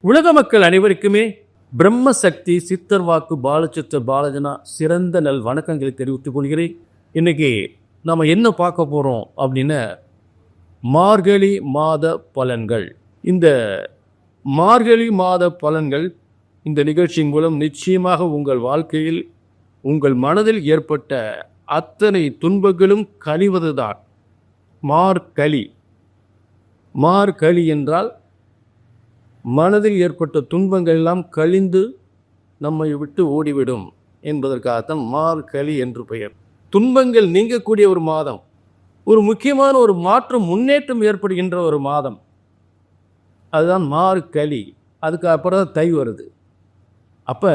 உலக மக்கள் அனைவருக்குமே பிரம்ம சக்தி சித்தர் வாக்கு பாலச்சித்தர் பாலஜனா சிறந்த நல் வணக்கங்களை தெரிவித்துக் கொள்கிறேன். இன்னைக்கு நம்ம என்ன பார்க்க போகிறோம் அப்படின்னா மார்கழி மாத பலன்கள். இந்த மார்கழி மாத பலன்கள் இந்த நிகழ்ச்சியின் மூலம் நிச்சயமாக உங்கள் வாழ்க்கையில் உங்கள் மனதில் ஏற்பட்ட அத்தனை துன்பங்களும் கழிவதுதான். மார்கழி என்றால் மனதில் ஏற்பட்ட துன்பங்கள் எல்லாம் கழிந்து நம்மை விட்டு ஓடிவிடும் என்பதற்காகத்தான் மார்கழி என்று பெயர். துன்பங்கள் நீங்கக்கூடிய ஒரு மாதம், ஒரு முக்கியமான ஒரு மாற்றம் முன்னேற்றம் ஏற்படுகின்ற ஒரு மாதம், அதுதான் மார்கழி. அதுக்கு அப்புறம் தான் தை வருது. அப்போ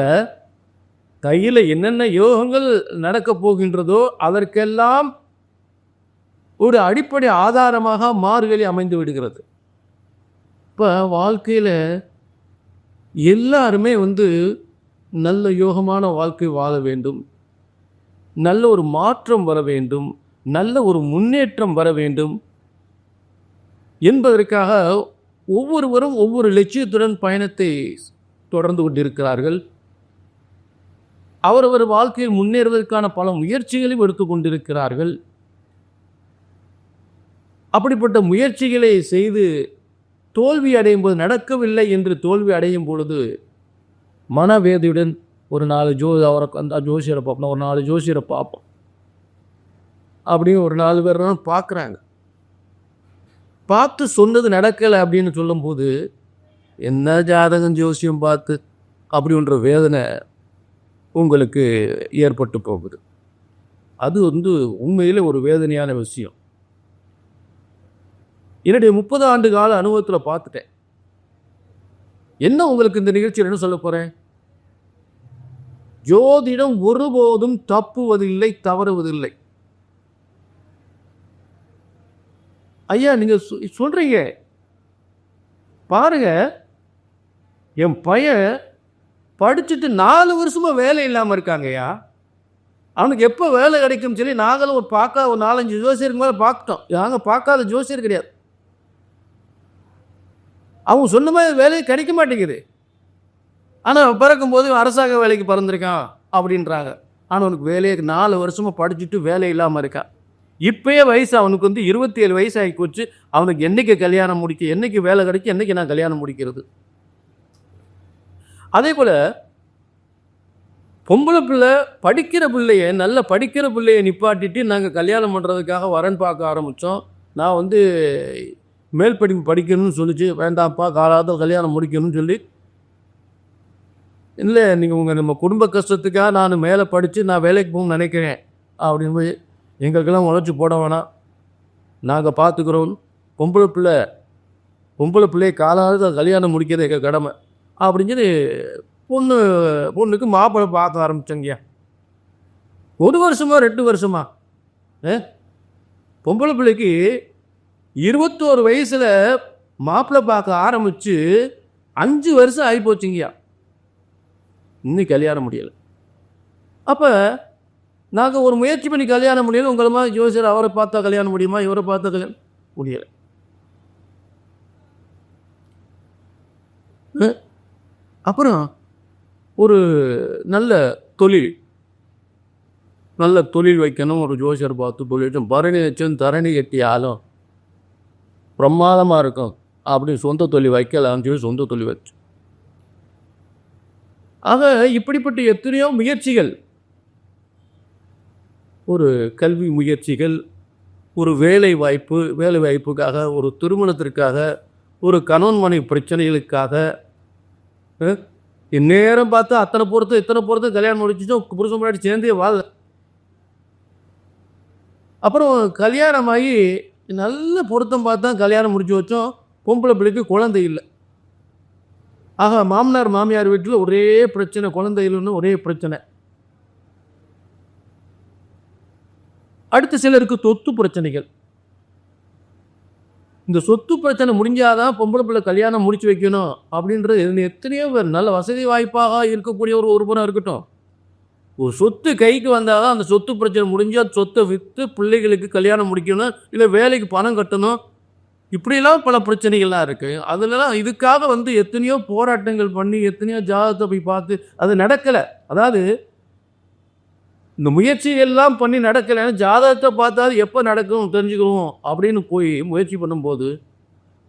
தையில் என்னென்ன யோகங்கள் நடக்கப் போகின்றதோ அதற்கெல்லாம் ஒரு அடிப்படை ஆதாரமாக மார்கழி அமைந்து விடுகிறது. இப்போ வாழ்க்கையில் எல்லாருமே நல்ல யோகமான வாழ்க்கை வாழ வேண்டும், நல்ல ஒரு மாற்றம் வர வேண்டும், நல்ல ஒரு முன்னேற்றம் வர வேண்டும் என்பதற்காக ஒவ்வொருவரும் ஒவ்வொரு லட்சியத்துடன் பயணத்தை தொடர்ந்து கொண்டிருக்கிறார்கள். அவரவர் வாழ்க்கையில் முன்னேறுவதற்கான பல முயற்சிகளையும் எடுத்துக்கொண்டிருக்கிறார்கள். அப்படிப்பட்ட முயற்சிகளை செய்து தோல்வி அடையும் போது, நடக்கவில்லை என்று தோல்வி அடையும் பொழுது மனவேதியுடன் ஒரு 4 அவரை அந்த ஜோசியரை பார்ப்போம், ஒரு 4 ஜோசியரை பார்ப்போம் அப்படின்னு ஒரு 4 பேர் பார்க்குறாங்க. பார்த்து சொன்னது நடக்கலை அப்படின்னு சொல்லும்போது என்ன ஜாதகம் ஜோசியம் பார்த்து அப்படின்ற வேதனை உங்களுக்கு ஏற்பட்டு போகுது. அது உண்மையில் ஒரு வேதனையான விஷயம். என்னுடைய 30 ஆண்டு கால அனுபவத்தில் பார்த்துட்டேன். என்ன உங்களுக்கு இந்த நிகழ்ச்சியில் என்ன சொல்ல போகிறேன்? ஜோதிடம் ஒருபோதும் தப்புவதில்லை, தவறுவதில்லை. ஐயா நீங்கள் சொல்கிறீங்க பாருங்க, என் பையன் படிச்சுட்டு 4 வருஷமாக வேலை இல்லாமல் இருக்காங்கய்யா, அவனுக்கு எப்போ வேலை கிடைக்கும் சொல்லி நாங்களும் ஒரு 4-5 ஜோசியருக்கு மேலே பார்த்துட்டோம். நாங்கள் பார்க்காத ஜோசியர் கிடையாது. அவங்க சொன்ன மாதிரி வேலையை கிடைக்க மாட்டேங்குது. ஆனால் பிறக்கும்போது அரசாங்க வேலைக்கு பிறந்திருக்கான் அப்படின்றாங்க. ஆனால் அவனுக்கு வேலையை 4 வருஷமாக படிச்சுட்டு வேலை இல்லாமல் இருக்கான். இப்போயே வயசு அவனுக்கு 27 வயசு ஆகி போச்சு. அவனுக்கு என்றைக்கு கல்யாணம் முடிக்க, என்றைக்கு வேலை கிடைக்கும், என்றைக்கு நான் கல்யாணம் முடிக்கிறது? அதே போல் பொம்பளை பிள்ளை படிக்கிற பிள்ளைய, நல்ல படிக்கிற பிள்ளையை நிப்பாட்டிட்டு நாங்கள் கல்யாணம் பண்ணுறதுக்காக வரன் பார்க்க ஆரம்பித்தோம். நான் மேல் படிப்பு படிக்கணும்னு சொல்லிச்சு, வேண்டாம்ப்பா காலாவது கல்யாணம் முடிக்கணும்னு சொல்லி, இல்லை நீங்கள் நம்ம குடும்ப கஷ்டத்துக்காக நான் மேலே படித்து நான் வேலைக்கு போகணும்னு நினைக்கிறேன் அப்படின்னு போய் எங்களுக்கெல்லாம் உழைச்சி போட வேணாம், நாங்கள் பார்த்துக்குறோம், பொம்பளை பிள்ளையை காலாவது கல்யாணம் முடிக்கிறது எங்கள் கடமை அப்படின்னு சொல்லி பொண்ணுக்கு மாப்பிள்ளை பார்க்க ஆரம்பித்தோங்கய்யா. 1 வருஷமா 2 வருஷமா பொம்பளை பிள்ளைக்கு 21 வயசில் மாப்பிள்ளை பார்க்க ஆரம்பித்து 5 வருஷம் ஆகி போச்சுங்கய்யா, இன்னும் கல்யாணம் முடியலை. அப்போ நாங்கள் ஒரு முயற்சி பண்ணி கல்யாணம் முடியலை. உங்களை மாதிரி ஜோசியர் அவரை பார்த்தா கல்யாணம் முடியுமா, இவரை பார்த்தா கல்யாணம் முடியலை. அப்புறம் ஒரு நல்ல தொழில் வைக்கணும், ஒரு ஜோசியர் பார்த்து தொழில் பரணி வச்சும் தரணி கட்டியாலும் பிரமாதமாக இருக்கும் அப்படின்னு சொந்த தொழில் வைக்கலாம்னு சொல்லி சொந்த தொழில் வச்சு. ஆக இப்படிப்பட்ட எத்தனையோ முயற்சிகள், ஒரு கல்வி முயற்சிகள், ஒரு வேலை வாய்ப்புக்காக, ஒரு திருமணத்திற்காக, ஒரு கணவன் மனைவி பிரச்சனைகளுக்காக இந்நேரம் பார்த்து இத்தனை பொறுத்து கல்யாணம் முடிச்சுட்டோம், புருஷன் முன்னாடி சேர்ந்தே வாழ. அப்புறம் கல்யாணமாகி நல்ல பொருத்தம் பார்த்தா கல்யாணம் முடிச்சு வச்சோம், பொம்பளை பிள்ளைக்கு குழந்தை இல்லை. ஆக மாமனார் மாமியார் வீட்டில் ஒரே பிரச்சனை, குழந்தை இல்லைன்னு ஒரே பிரச்சனை. அடுத்த சிலருக்கு சொத்து பிரச்சனைகள். இந்த சொத்து பிரச்சனை முடிஞ்சாதான் பொம்பளை பிள்ளை கல்யாணம் முடிச்சு வைக்கணும் அப்படின்றது எத்தனையோ பேர். நல்ல வசதி வாய்ப்பாக இருக்கக்கூடிய ஒரு புறம் இருக்கட்டும், ஒரு சொத்து கைக்கு வந்தால் தான் அந்த சொத்து பிரச்சனை முடிஞ்சால் சொத்தை விற்று பிள்ளைகளுக்கு கல்யாணம் முடிக்கணும், இல்லை வேலைக்கு பணம் கட்டணும், இப்படியெல்லாம் பல பிரச்சனைகள்லாம் இருக்குது. அதுலலாம் இதுக்காக எத்தனையோ போராட்டங்கள் பண்ணி எத்தனையோ ஜாதகத்தை போய் பார்த்து அது நடக்கலை. அதாவது இந்த முயற்சிகள்லாம் பண்ணி நடக்கலைன்னா ஜாதகத்தை பார்த்தா எப்போ நடக்கும் தெரிஞ்சுக்குவோம் அப்படின்னு போய் முயற்சி பண்ணும்போது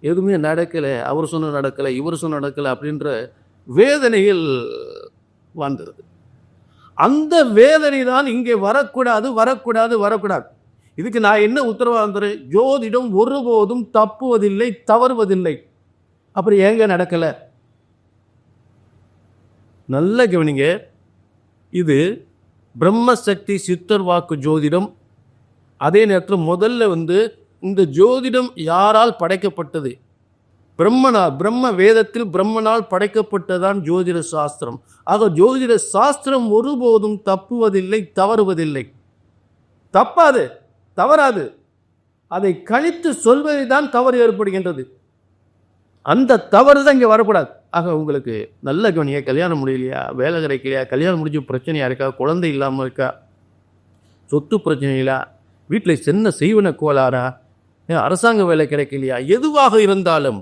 எதுவுமே நடக்கலை, அவர் சொன்ன நடக்கலை, இவர் சொன்ன நடக்கலை அப்படின்ற வேதனைகள் வந்தது. அந்த வேதனை தான் இங்கே வரக்கூடாது வரக்கூடாது வரக்கூடாது. இதுக்கு நான் என்ன உத்தரவாதம் தரேன்? ஜோதிடம் ஒருபோதும் தப்புவதில்லை, தவறுவதில்லை. அப்புறம் ஏங்க நடக்கலை? நல்ல கவனிங்க. இது பிரம்மசக்தி சித்தர் வாக்கு ஜோதிடம். அதே நேரத்தில் முதல்ல இந்த ஜோதிடம் யாரால் படைக்கப்பட்டது? பிரம்ம வேதத்தில் பிரம்மனால் படைக்கப்பட்டதான் ஜோதிட சாஸ்திரம். ஆக ஜோதிட சாஸ்திரம் ஒருபோதும் தப்புவதில்லை, தவறுவதில்லை. தப்பாது, தவறாது. அதை கழித்து சொல்வதை தான் தவறு ஏற்படுகின்றது. அந்த தவறு தான் இங்கே வரக்கூடாது. ஆக உங்களுக்கு நல்ல கவனியா, கல்யாணம் முடியலையா, வேலை கிடைக்கலையா, கல்யாணம் முடிஞ்ச பிரச்சனையா இருக்கா, குழந்தை இல்லாமல் இருக்கா, சொத்து பிரச்சனைகளா, வீட்டில் சின்ன செய்வன கோளாறா, அரசாங்க வேலை கிடைக்கலையா, எதுவாக இருந்தாலும்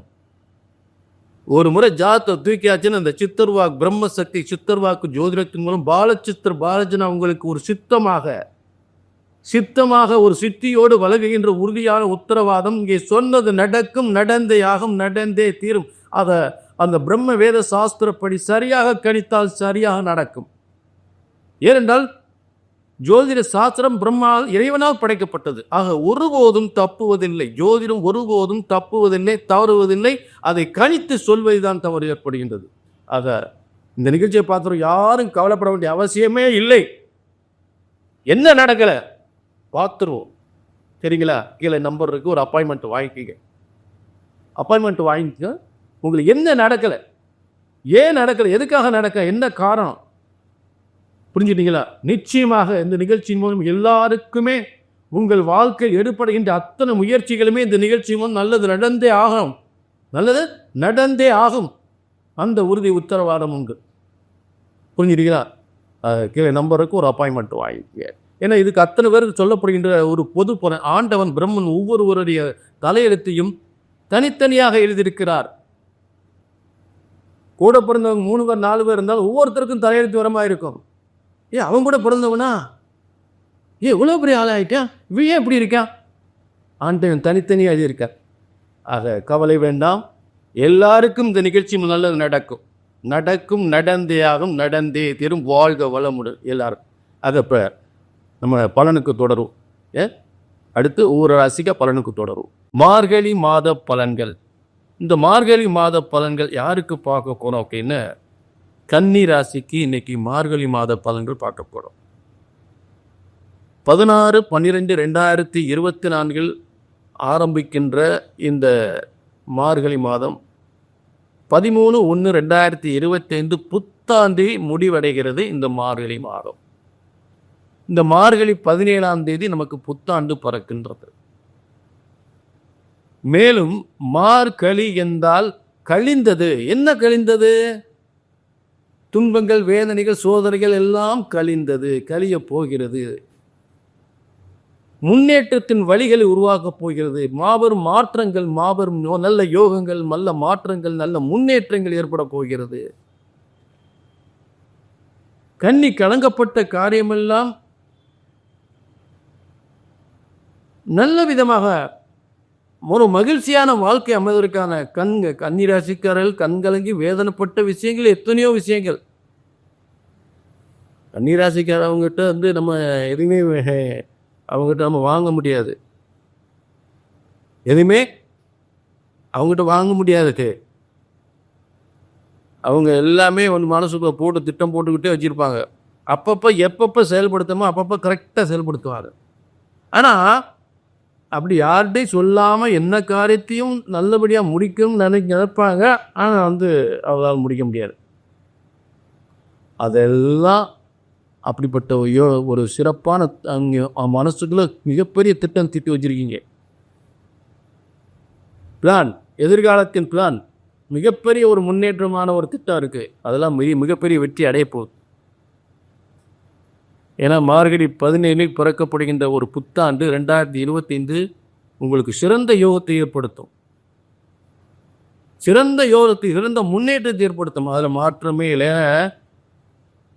ஒரு முறை ஜாதத்தை தூக்கியாச்சுன்னு அந்த சித்தர்வாக்கு பிரம்மசக்தி சித்தர்வாக்கு ஜோதிடத்தின் மூலம் பாலஜனா உங்களுக்கு ஒரு சித்தமாக ஒரு சித்தியோடு வழங்குகின்ற உறுதியான உத்தரவாதம். இங்கே சொன்னது நடக்கும், நடந்தே ஆகும், நடந்தே தீரும். அதை அந்த பிரம்ம வேத சாஸ்திரப்படி சரியாக கணித்தால் சரியாக நடக்கும். ஏனென்றால் ஜோதிட சாஸ்திரம் இறைவனால் படைக்கப்பட்டது. ஆக ஒருபோதும் தப்புவதில்லை. ஜோதிடம் ஒருபோதும் தப்புவதில்லை, தவறுவதில்லை. அதை கணித்து சொல்வதுதான் தவறு ஏற்படுகின்றது. ஆக இந்த நிகழ்ச்சியை பார்த்துறோம், யாரும் கவலைப்பட வேண்டிய அவசியமே இல்லை. என்ன நடக்கலை பார்த்துருவோம், சரிங்களா? கீழே நம்பர் இருக்கு, ஒரு அப்பாயின்மெண்ட் வாங்கிக்கங்க. அப்பாயின்மெண்ட் வாங்கிக்க. உங்களுக்கு என்ன நடக்கலை, ஏன் நடக்கலை, எதுக்காக நடக்க, என்ன காரணம் புரிஞ்சுட்டீங்களா? நிச்சயமாக இந்த நிகழ்ச்சியின் மூலம் எல்லாருக்குமே உங்கள் வாழ்க்கையில் எடுப்படுகின்ற அத்தனை முயற்சிகளுமே இந்த நிகழ்ச்சி மூலம் நல்லது நடந்தே ஆகும், நல்லது நடந்தே ஆகும். அந்த உறுதி உத்தரவாதம் உண்டு. புரிஞ்சுட்டீங்களா? கீழே நம்பருக்கு ஒரு அப்பாயின்மெண்ட் வாங்கிக்க. ஏன்னா இதுக்கு அத்தனை பேருக்கு சொல்லப்படுகின்ற ஒரு பொது ஆண்டவன் பிரம்மன் ஒவ்வொருவருடைய தலையெழுத்தையும் தனித்தனியாக எழுதியிருக்கிறார். கூட பிறந்தவங்க 3 பேர் 4 பேர் இருந்தாலும் ஒவ்வொருத்தருக்கும் தலையெழுத்து வரமா இருக்கும். அவன் கூட பிறந்தவனா, இவ்வளோ பெரிய ஆளாயிட்டான், இவன் எப்படி இருக்கான், ஆண்டவன் தனித்தனியாக எழுதியிருக்கார். ஆக கவலை வேண்டாம், எல்லாருக்கும் இந்த நிகழ்ச்சி நல்லது நடக்கும், நடக்கும், நடந்தே ஆகும், நடந்தே தீரும். வாழ்க வளமுடன் எல்லாரும். அதை இப்போ நம்ம பலனுக்கு தொடரும். அடுத்து ஒவ்வொரு ராசிக்கு பலனுக்கு தொடரும். மார்கழி மாத பலன்கள். இந்த மார்கழி மாத பலன்கள் யாருக்கு பார்க்க போகிறோம் அப்படின்னு, கன்னி ராசிக்கு இன்னைக்கு மார்கழி மாத பலன்கள் பார்க்க போகிறோம். 16/12/2024 ஆரம்பிக்கின்ற இந்த மார்கழி மாதம் 13/1/2025 புத்தாண்டு முடிவடைகிறது. இந்த மார்கழி மாதம், இந்த மார்கழி 17ஆம் தேதி நமக்கு புத்தாண்டு பிறக்கின்றது. மேலும் மார்கழி என்றால் கழிந்தது. என்ன கழிந்தது? துன்பங்கள், வேதனைகள், சோதனைகள் எல்லாம் கழிந்தது, கழிய போகிறது. முன்னேற்றத்தின் வழிகளை உருவாக்கப் போகிறது. மாபெரும் மாற்றங்கள், மாபெரும் நல்ல யோகங்கள், நல்ல மாற்றங்கள், நல்ல முன்னேற்றங்கள் ஏற்பட போகிறது. கன்னி கலங்கப்பட்ட காரியமெல்லாம் நல்ல விதமாக ஒரு மகிழ்ச்சியான வாழ்க்கை அமைவதற்கான கன்னிராசிக்காரர்கள் கண்கலங்கி வேதனைப்பட்ட விஷயங்கள் எத்தனையோ விஷயங்கள். கன்னிராசிக்காரவங்ககிட்ட நம்ம எதுவுமே அவங்ககிட்ட நம்ம வாங்க முடியாது, எதுவுமே அவங்ககிட்ட வாங்க முடியாது. அவங்க எல்லாமே மனசுக்குள்ள போட்டு திட்டம் போட்டுக்கிட்டே வச்சுருப்பாங்க. அப்பப்போ எப்பப்போ செயல்படுத்தமோ அப்பப்போ கரெக்டாக செயல்படுத்துவாங்க. ஆனால் அப்படி யார்கிட்டையும் சொல்லாமல் என்ன காரியத்தையும் நல்லபடியாக முடிக்கணும்னு நினைப்பாங்க. ஆனால் அவங்களால் முடிக்க முடியாது. அதெல்லாம் அப்படிப்பட்ட ஒரு சிறப்பான மனசுக்குள்ள மிகப்பெரிய திட்டம் திட்டி வச்சுருக்கீங்க. பிளான், எதிர்காலத்தின் பிளான், மிகப்பெரிய ஒரு முன்னேற்றமான ஒரு திட்டம் இருக்குது. அதெல்லாம் மிகப்பெரிய வெற்றி அடைய போகுது. ஏன்னா மார்கழி 17 பிறக்கப்படுகின்ற ஒரு புத்தாண்டு 2025 உங்களுக்கு சிறந்த யோகத்தை ஏற்படுத்தும். சிறந்த யோகத்தை, சிறந்த முன்னேற்றத்தை ஏற்படுத்தும். அதில் மாற்றமே இல்லை.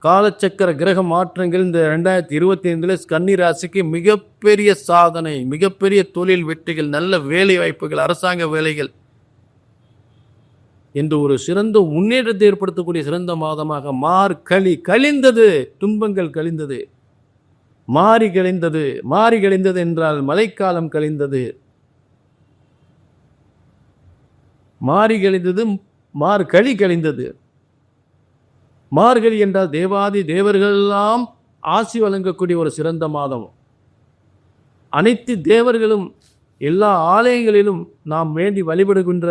காலச்சக்கர கிரக மாற்றங்கள் இந்த 2025 கன்னி ராசிக்கு மிகப்பெரிய சாதனை, மிகப்பெரிய தொழில் வெற்றிகள், நல்ல வேலை வாய்ப்புகள், அரசாங்க வேலைகள் என்று ஒரு சிறந்த முன்னேற்றத்தை ஏற்படுத்தக்கூடிய சிறந்த மாதமாக கழிந்தது. துன்பங்கள் கழிந்தது, மாறி கழிந்தது. மாறி கழிந்தது என்றால் மழைக்காலம் கழிந்தது. மாறி கழிந்தது, கழிந்தது. மார்கழி என்றால் தேவாதி தேவர்களெல்லாம் ஆசி வழங்கக்கூடிய ஒரு சிறந்த மாதம். அனைத்து தேவர்களும் எல்லா ஆலயங்களிலும் நாம் வேண்டி வழிபடுகின்ற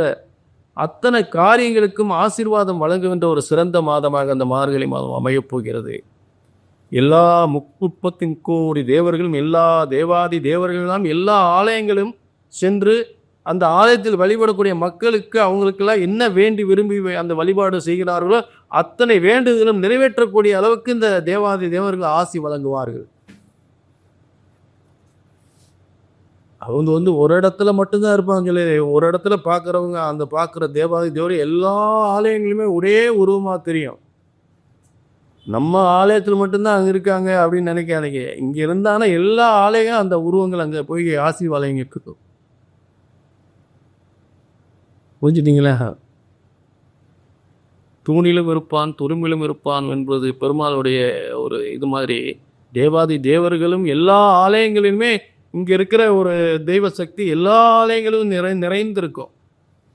அத்தனை காரியங்களுக்கும் ஆசீர்வாதம் வழங்குகின்ற ஒரு சிறந்த மாதமாக அந்த மார்கழி மாதம் அமையப் போகிறது. எல்லா 30 கோடி தேவர்களும், எல்லா தேவாதி தேவர்களெல்லாம் எல்லா ஆலயங்களும் சென்று அந்த ஆலயத்தில் வழிபடக்கூடிய மக்களுக்கு அவங்களுக்கெல்லாம் என்ன வேண்டி விரும்பி அந்த வழிபாடு செய்கிறார்களோ அத்தனை வேண்டுதலும் நிறைவேற்றக்கூடிய அளவுக்கு இந்த தேவாதி தேவர்கள் ஆசி வழங்குவார்கள். அவங்க ஒரு இடத்துல மட்டும்தான் இருப்பாங்க சொல்லி, ஒரு இடத்துல பார்க்குறவங்க அந்த பார்க்குற தேவாதி தேவர் எல்லா ஆலயங்களுமே ஒரே உருவமாக தெரியும். நம்ம ஆலயத்தில் மட்டும்தான் அங்கே இருக்காங்க அப்படின்னு நினைக்காதீங்க. இங்கே இருந்தானா எல்லா ஆலயம் அந்த உருவங்கள் அங்கே போய் ஆசி வழங்கிட்டு இருக்கும். புரிஞ்சுட்டீங்களா? தூணிலும் இருப்பான், துரும்பிலும் இருப்பான் என்பது பெருமாளுடைய ஒரு இது மாதிரி தேவாதி தேவர்களும் எல்லா ஆலயங்களிலுமே இங்கே இருக்கிற ஒரு தெய்வ சக்தி எல்லா ஆலயங்களும் நிறைந்திருக்கும்.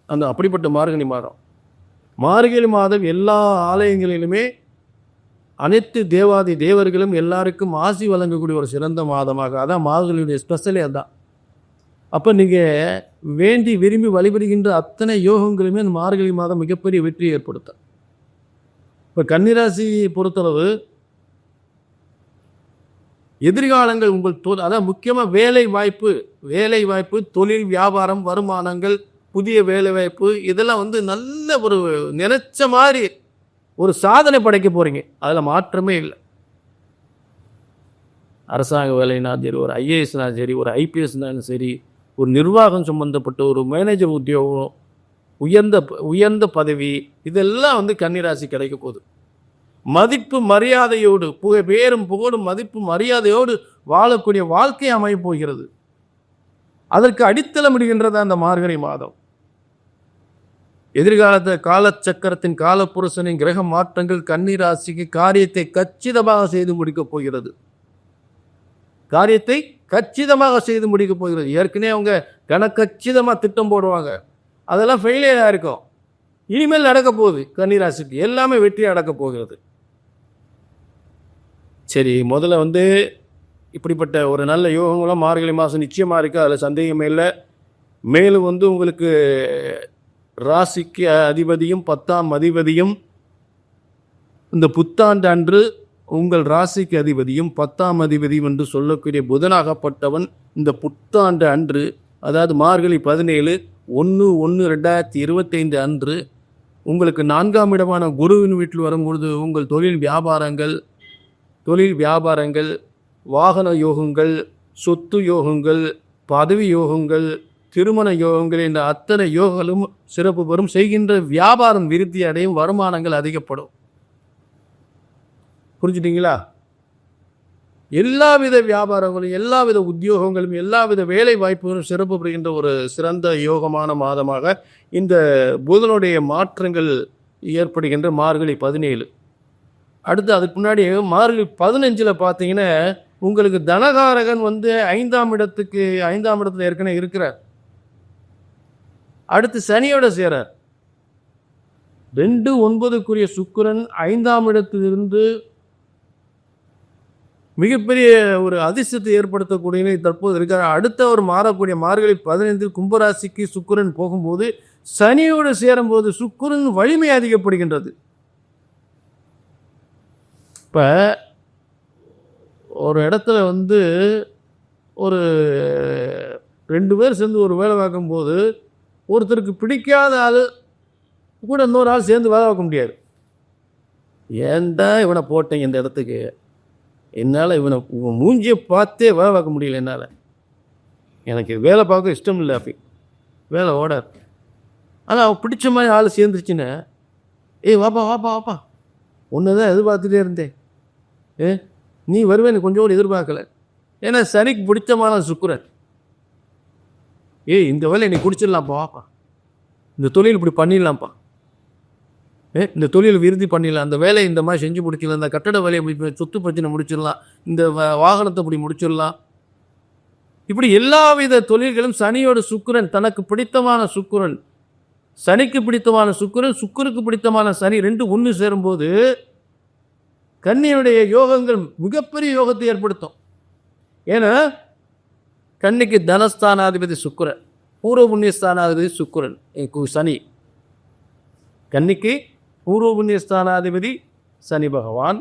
அந்த அப்படிப்பட்ட மார்கழி மாதம். மார்கழி மாதம் எல்லா ஆலயங்களிலுமே அனைத்து தேவாதி தேவர்களும் எல்லாருக்கும் ஆசி வழங்கக்கூடிய ஒரு சிறந்த மாதமாக, அதான் மார்கழியுடைய ஸ்பெஷலே அதுதான். அப்போ நீங்கள் வேண்டி விரும்பி வழிபடுகின்ற அத்தனை யோகங்களுமே அந்த மார்கழி மாதம் மிகப்பெரிய வெற்றியை ஏற்படுத்தும். இப்போ கன்னிராசியை பொறுத்தளவு எதிர்காலங்கள் உங்கள் அதான் முக்கியமாக வேலை வாய்ப்பு, தொழில், வியாபாரம், வருமானங்கள், புதிய வேலை வாய்ப்பு, இதெல்லாம் நல்ல ஒரு நினைச்ச மாதிரி ஒரு சாதனை படைக்க போகிறீங்க. அதில் மாற்றமே இல்லை. அரசாங்க வேலைனாலும் சரி, ஒரு ஐஏஎஸ்னாலும் சரி, ஒரு ஐபிஎஸ்னாலும் சரி, ஒரு நிர்வாகம் சம்பந்தப்பட்ட ஒரு மேனேஜர் உத்தியோகம், உயர்ந்த பதவி, இதெல்லாம் கன்னிராசி கிடைக்க போகுது. மதிப்பு மரியாதையோடு பேரும் புகழும் மதிப்பு மரியாதையோடு வாழக்கூடிய வாழ்க்கை அமைய போகிறது. அதற்கு அடித்தளமிடுகின்றது அந்த மார்கழி மாதம். எதிர்காலத்தை காலச்சக்கரத்தின் காலப்புருஷனின் கிரக மாற்றங்கள் கன்னிராசிக்கு காரியத்தை கச்சிதமாக செய்து முடிக்கப் போகிறது. காரியத்தை கச்சிதமாக செய்து முடிக்கப் போகிறது. ஏற்கனவே அவங்க கணக்கச்சிதமாக திட்டம் போடுவாங்க, அதெல்லாம் ஃபெயிலியராக இருக்கும். இனிமேல் நடக்க போகுது கன்னிராசிக்கு, எல்லாமே வெற்றி நடக்கப் போகிறது. சரி, முதல்ல இப்படிப்பட்ட ஒரு நல்ல யோகங்களும் மார்கழி மாதம் நிச்சயமாக இருக்குது, அதில் சந்தேகமே இல்லை. மேலும் உங்களுக்கு ராசிக்கு அதிபதியும் 10ஆம் அதிபதியும் இந்த புத்தாண்டு அன்று உங்கள் ராசிக்கு அதிபதியும் 10ஆம் அதிபதியும் என்று சொல்லக்கூடிய புதனாகப்பட்டவன் இந்த புத்தாண்டு அன்று, அதாவது மார்கழி 17/1/2025 அன்று உங்களுக்கு 4ஆம் இடமான குருவின் வீட்டில் வரும்பொழுது உங்கள் தொழில் வியாபாரங்கள், வாகன யோகங்கள், சொத்து யோகங்கள், பதவி யோகங்கள், திருமண யோகங்கள் என்ற அத்தனை யோகங்களும் சிறப்பு பெறும். செய்கின்ற வியாபாரம் விருத்தி அடையும், வருமானங்கள் அதிகப்படும். புரிஞ்சுட்டீங்களா? எல்லாவித வியாபாரங்களும், எல்லாவித உத்தியோகங்களும், எல்லாவித வேலை வாய்ப்புகளும் சிறப்பு பெறுகின்ற ஒரு சிறந்த யோகமான மாதமாக இந்த புதனுடைய மாற்றங்கள் ஏற்படுகின்ற மார்கழி 17. அடுத்து அதுக்கு முன்னாடி மார்கழி 15 பார்த்தீங்கன்னா உங்களுக்கு தனகாரகன் 5ஆம் இடத்துல ஏற்கனவே இருக்கிறார். அடுத்து சனியோட சேரார். 2/9 சுக்கிரன் 5ஆம் இடத்திலிருந்து மிகப்பெரிய ஒரு அதிர்ஷ்டத்தை ஏற்படுத்தக்கூடிய தற்போது இருக்கார். அடுத்த ஒரு மாறக்கூடிய மார்கழி 15 கும்பராசிக்கு சுக்கிரன் போகும்போது சனியோடு சேரும்போது சுக்கிரன் வலிமை அதிகப்படுகின்றது. இப்போ ஒரு இடத்துல ஒரு 2 பேர் சேர்ந்து ஒரு வேலை பார்க்கும்போது ஒருத்தருக்கு பிடிக்காத ஆள் கூட இன்னொரு ஆள் சேர்ந்து வேலை பார்க்க முடியாது. ஏன்டா இவனை போட்டேன் இந்த இடத்துக்கு, என்னால் இவனை மூஞ்சியை பார்த்தே வேலை பார்க்க முடியல, என்னால் எனக்கு வேலை பார்க்க இஷ்டம் இல்லை, அப்படி வேலை ஓடாது. ஆனால் பிடிச்ச மாதிரி ஆள் சேர்ந்துருச்சுன்னு, ஏய் வாப்பா வாப்பா வாப்பா, ஒன்று தான் எதிர்பார்த்துட்டே இருந்தேன், நீ வருவேன்னு கொஞ்சோடு எதிர்பார்க்கல. ஏன்னா சனிக்கு பிடிச்சமான சுக்கிரன். இந்த வேலையை நீ குடிச்சிடலாம்ப்பா, வாப்பா, இந்த தொழில் இப்படி பண்ணிடலாம்ப்பா, இந்த தொழில் விருதி பண்ணிடலாம், அந்த வேலையை இந்த மாதிரி செஞ்சு முடிச்சிடலாம், இந்த கட்டட வேலையை சொத்து பிரச்சனை முடிச்சிடலாம், இந்த வாகனத்தை இப்படி முடிச்சிடலாம். இப்படி எல்லாவித தொழில்களும் சனியோட சுக்கிரன், தனக்கு பிடித்தமான சுக்கிரன், சனிக்கு பிடித்தமான சுக்கிரன், சுக்கிரனுக்கு பிடித்தமான சனி ரெண்டு ஒன்று சேரும்போது கன்னியுடைய யோகங்கள் மிகப்பெரிய யோகத்தை ஏற்படுத்தும். ஏன்னா கன்னிக்கு தனஸ்தானாதிபதி சுக்கிரன், பூர்வ புண்ணியஸ்தானாதிபதி சுக்கிரன், சனி. கன்னிக்கு பூர்வ புண்ணியஸ்தானாதிபதி சனி பகவான்,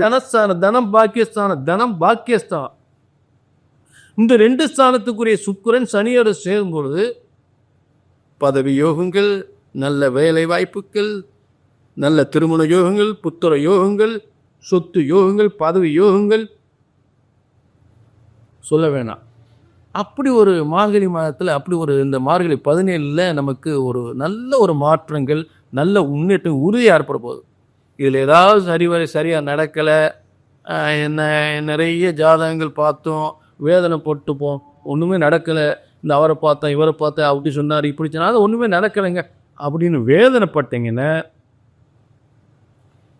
தனஸ்தானம் தனம் பாக்கியஸ்தானம். இந்த ரெண்டு ஸ்தானத்துக்குரிய சுக்கிரன் சனியோடு சேரும்பொழுது பதவி யோகங்கள், நல்ல வேலை வாய்ப்புகள், நல்ல திருமண யோகங்கள், புத்திர யோகங்கள், சொத்து யோகங்கள், பதவி யோகங்கள் சொல்ல வேணாம். அப்படி ஒரு மார்கழி மாதத்தில், அப்படி ஒரு இந்த மார்கழி 17 நமக்கு ஒரு நல்ல ஒரு மாற்றங்கள், நல்ல முன்னேற்றம் உறுதியாக ஏற்பட போகுது. இதில் ஏதாவது சரியாக நடக்கலை, நிறைய ஜாதகங்கள் பார்த்தோம், வேதனை போட்டுப்போம், ஒன்றுமே நடக்கலை, இந்த அவரை பார்த்தேன் இவரை பார்த்தேன் அப்படி சொன்னார் இப்படி சொன்னார், அது ஒன்றுமே நடக்கலைங்க அப்படின்னு வேதனைப்பட்டீங்கன்னா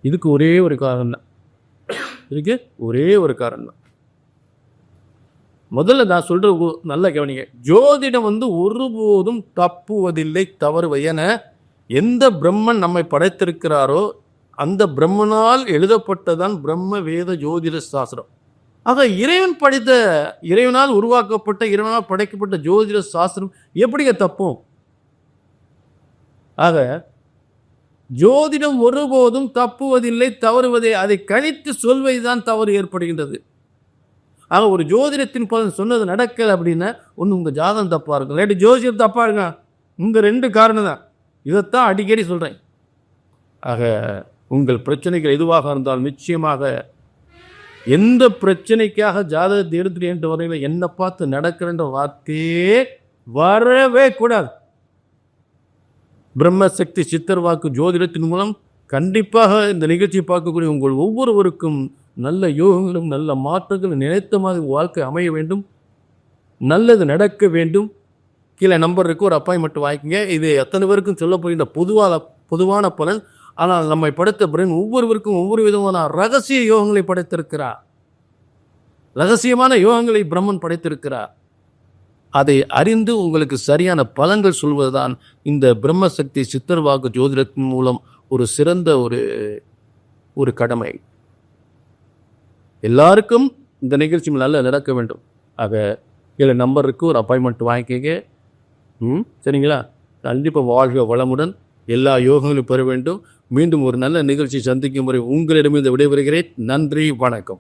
இதுக்கு ஒரே ஒரு காரணம் தான். முதல்ல நான் சொல்ற நல்ல கவனிங்க. ஜோதிடம் ஒருபோதும் தப்புவதில்லை, தவறுவது. என எந்த பிரம்மன் நம்மை படைத்திருக்கிறாரோ அந்த பிரம்மனால் எழுதப்பட்டதான் பிரம்ம வேத ஜோதிட சாஸ்திரம். ஆக இறைவனால் உருவாக்கப்பட்ட, இறைவனால் படைக்கப்பட்ட ஜோதிட சாஸ்திரம் எப்படிங்க தப்பும்? ஆக ஜோதிடம் ஒருபோதும் தப்புவதில்லை, தவறுவதே, அதை கணித்து சொல்வதுதான் தவறு ஏற்படுகின்றது. ஆக ஒரு ஜோதிடத்தின் பலன் சொன்னது நடக்கலை அப்படின்னா ஒன்று உங்கள் ஜாதகம் தப்பாக இருக்கும், இல்லாட்டி ஜோதிடம் தப்பாக இருங்க. இந்த ரெண்டு காரணம் தான். இதைத்தான் அடிக்கடி சொல்கிறேன். ஆக உங்கள் பிரச்சனைகள் எதுவாக இருந்தாலும் நிச்சயமாக எந்த பிரச்சனைக்காக ஜாதகத்தை எடுத்துட்டு வரையில என்னை பார்த்து நடக்கிறன்ற வார்த்தையே வரவே கூடாது. பிரம்மசக்தி சித்தர் வாக்கு ஜோதிடத்தின் மூலம் கண்டிப்பாக இந்த நிகழ்ச்சியை பார்க்கக்கூடிய உங்கள் ஒவ்வொருவருக்கும் நல்ல யோகங்களும் நல்ல மாற்றங்களும் நினைத்த மாதிரி வாழ்க்கை அமைய வேண்டும், நல்லது நடக்க வேண்டும். கீழே நம்பர் இருக்கு, ஒரு அப்பாயின்மெண்ட் வாங்கிக்கங்க. இது எத்தனை பேருக்கும் சொல்ல போகின்ற பொதுவான பலன். ஆனால் நம்மை படைத்த பிறகு ஒவ்வொருவருக்கும் ஒவ்வொரு விதமான ரகசிய யோகங்களை படைத்திருக்கிறார். ரகசியமான யோகங்களை பிரம்மன் படைத்திருக்கிறார். அதை அறிந்து உங்களுக்கு சரியான பலன்கள் சொல்வதுதான் இந்த பிரம்மசக்தி சித்தர் வாக்கு ஜோதிடத்தின் மூலம் ஒரு சிறந்த ஒரு கடமை. எல்லாருக்கும் இந்த நிகழ்ச்சி நல்லா நடக்க வேண்டும். ஆக கீழே நம்பர் இருக்கு, ஒரு அப்பாயின்மெண்ட் வாங்கிக்கங்க. சரிங்களா? கண்டிப்பாக வாழ்க வளமுடன், எல்லா யோகங்களும் பெற வேண்டும். மீண்டும் ஒரு நல்ல நிகழ்ச்சி சந்திக்கும் முறை உங்களிடமிருந்து விடைபெறுகிறேன். நன்றி, வணக்கம்.